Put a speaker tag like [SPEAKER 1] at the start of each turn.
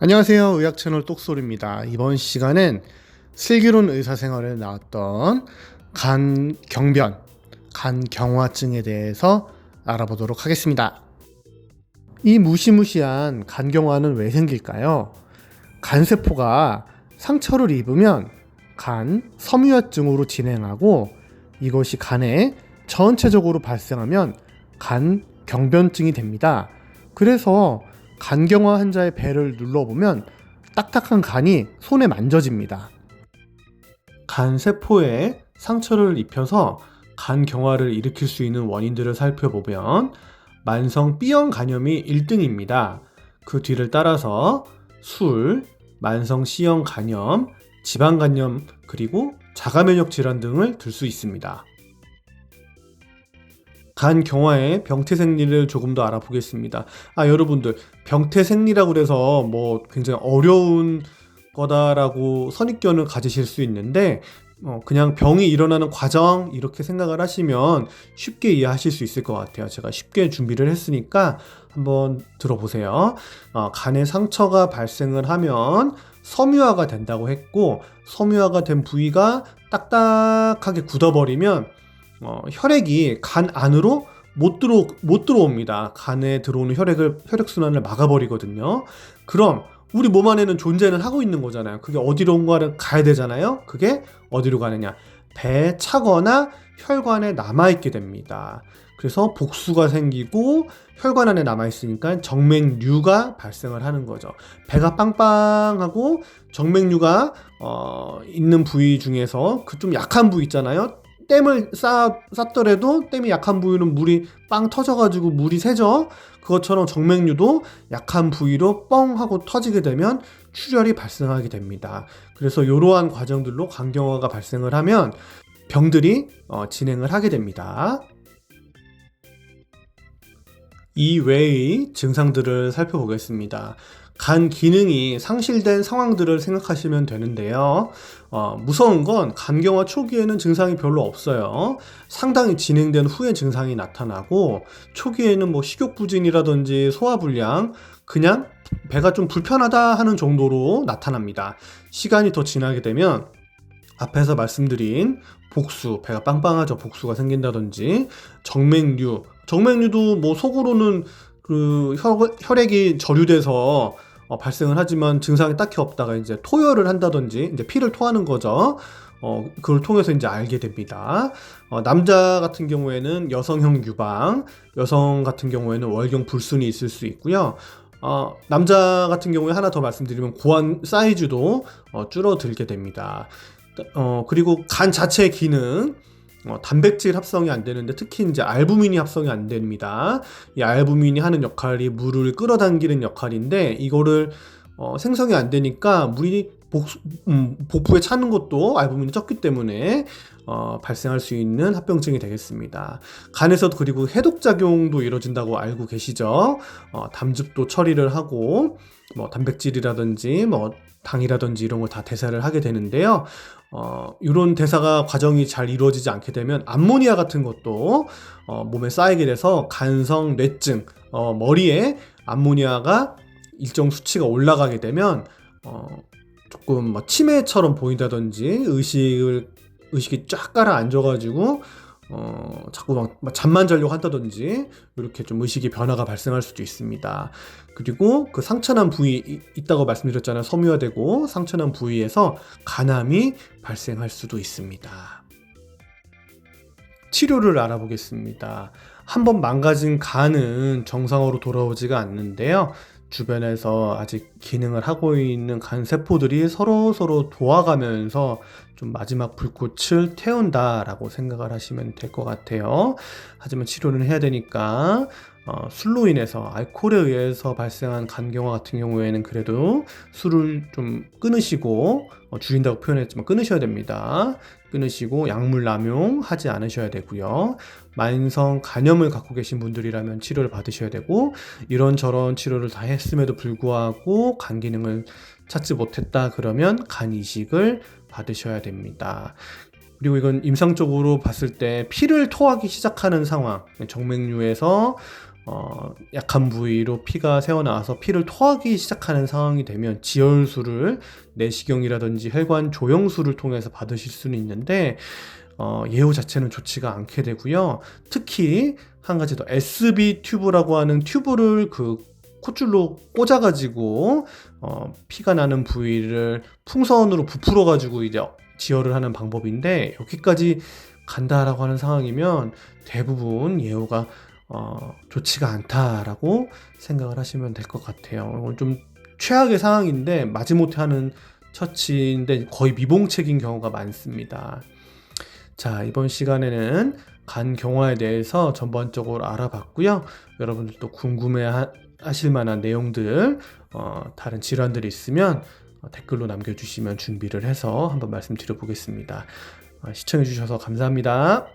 [SPEAKER 1] 안녕하세요. 의학 채널 똑소리입니다. 이번 시간엔 슬기로운 의사생활에 나왔던 간 경변, 간 경화증에 대해서 알아보도록 하겠습니다. 이 무시무시한 간 경화는 왜 생길까요? 간세포가 상처를 입으면 간 섬유화증으로 진행하고 이것이 간에 전체적으로 발생하면 간 경변증이 됩니다. 그래서 간경화 환자의 배를 눌러보면 딱딱한 간이 손에 만져집니다. 간세포에 상처를 입혀서 간경화를 일으킬 수 있는 원인들을 살펴보면 만성 B형 간염이 1등입니다. 그 뒤를 따라서 술, 만성 C형 간염, 지방간염, 그리고 자가면역 질환 등을 들 수 있습니다. 간 경화의 병태생리를 조금 더 알아보겠습니다. 여러분들 병태생리라고 그래서 굉장히 어려운 거다라고 선입견을 가지실 수 있는데 그냥 병이 일어나는 과정 이렇게 생각을 하시면 쉽게 이해하실 수 있을 것 같아요. 제가 쉽게 준비를 했으니까 한번 들어보세요. 간에 상처가 발생을 하면 섬유화가 된다고 했고, 섬유화가 된 부위가 딱딱하게 굳어버리면 혈액이 간 안으로 못 들어옵니다. 간에 들어오는 혈액순환을 막아버리거든요. 그럼 우리 몸 안에는 존재는 하고 있는 거잖아요. 그게 어디론가를 가야 되잖아요. 그게 어디로 가느냐? 배에 차거나 혈관에 남아있게 됩니다. 그래서 복수가 생기고 혈관 안에 남아있으니까 정맥류가 발생을 하는 거죠. 배가 빵빵하고 정맥류가 있는 부위 중에서 그 좀 약한 부위 있잖아요. 댐을 쌓더라도 댐이 약한 부위는 물이 빵 터져가지고 물이 새죠. 그것처럼 정맥류도 약한 부위로 뻥 하고 터지게 되면 출혈이 발생하게 됩니다. 그래서 이러한 과정들로 간경화가 발생을 하면 병들이 진행을 하게 됩니다. 이 외의 증상들을 살펴보겠습니다. 간 기능이 상실된 상황들을 생각하시면 되는데요. 무서운 건 간경화 초기에는 증상이 별로 없어요. 상당히 진행된 후에 증상이 나타나고, 초기에는 식욕부진이라든지 소화불량, 그냥 배가 좀 불편하다 하는 정도로 나타납니다. 시간이 더 지나게 되면 앞에서 말씀드린 복수, 배가 빵빵하죠. 복수가 생긴다든지, 정맥류도 속으로는 그 혈액이 저류돼서 발생을 하지만 증상이 딱히 없다가 이제 토혈을 한다든지 이제 피를 토하는 거죠. 그걸 통해서 이제 알게 됩니다. 남자 같은 경우에는 여성형 유방, 여성 같은 경우에는 월경 불순이 있을 수 있고요. 남자 같은 경우에 하나 더 말씀드리면 고환 사이즈도 줄어들게 됩니다. 그리고 간 자체의 기능, 단백질 합성이 안 되는데 특히 이제 알부민이 합성이 안 됩니다. 이 알부민이 하는 역할이 물을 끌어당기는 역할인데 이거를 생성이 안 되니까 물이 복부에 차는 것도 알부민이 적기 때문에 발생할 수 있는 합병증이 되겠습니다. 간에서도 그리고 해독작용도 이루어진다고 알고 계시죠? 담즙도 처리를 하고 단백질이라든지 당이라든지 이런 걸 다 대사를 하게 되는데요. 이런 대사가 과정이 잘 이루어지지 않게 되면 암모니아 같은 것도 몸에 쌓이게 돼서 간성 뇌증, 머리에 암모니아가 일정 수치가 올라가게 되면 조금 치매처럼 보인다든지 의식이 쫙 가라앉아가지고 자꾸 잠만 자려고 한다든지 이렇게 좀 의식이 변화가 발생할 수도 있습니다. 그리고 그 상처난 부위 있다고 말씀드렸잖아요. 섬유화되고 상처난 부위에서 간암이 발생할 수도 있습니다. 치료를 알아보겠습니다. 한번 망가진 간은 정상으로 돌아오지가 않는데요. 주변에서 아직 기능을 하고 있는 간세포들이 서로 도와가면서 좀 마지막 불꽃을 태운다라고 생각을 하시면 될 것 같아요. 하지만 치료는 해야 되니까 술로 인해서 알코올에 의해서 발생한 간경화 같은 경우에는 그래도 술을 좀 끊으시고 줄인다고 표현했지만 끊으셔야 됩니다. 끊으시고 약물 남용하지 않으셔야 되고요. 만성 간염을 갖고 계신 분들이라면 치료를 받으셔야 되고, 이런저런 치료를 다 했음에도 불구하고 간 기능을 찾지 못했다 그러면 간 이식을 받으셔야 됩니다. 그리고 이건 임상적으로 봤을 때 피를 토하기 시작하는 상황, 정맥류에서 약한 부위로 피가 새어나와서 피를 토하기 시작하는 상황이 되면 지혈수를 내시경이라든지 혈관 조영수를 통해서 받으실 수는 있는데 예후 자체는 좋지가 않게 되고요. 특히 한 가지 더 SB 튜브라고 하는 튜브를 그 콧줄로 꽂아가지고 피가 나는 부위를 풍선으로 부풀어가지고 이제 지혈을 하는 방법인데 여기까지 간다라고 하는 상황이면 대부분 예후가 좋지가 않다라고 생각을 하시면 될 것 같아요. 이건 좀 최악의 상황인데 마지못해 하는 처치인데 거의 미봉책인 경우가 많습니다. 자, 이번 시간에는 간 경화에 대해서 전반적으로 알아봤고요. 여러분들 또 궁금해 하실 만한 내용들, 다른 질환들이 있으면 댓글로 남겨주시면 준비를 해서 한번 말씀드려 보겠습니다. 시청해 주셔서 감사합니다.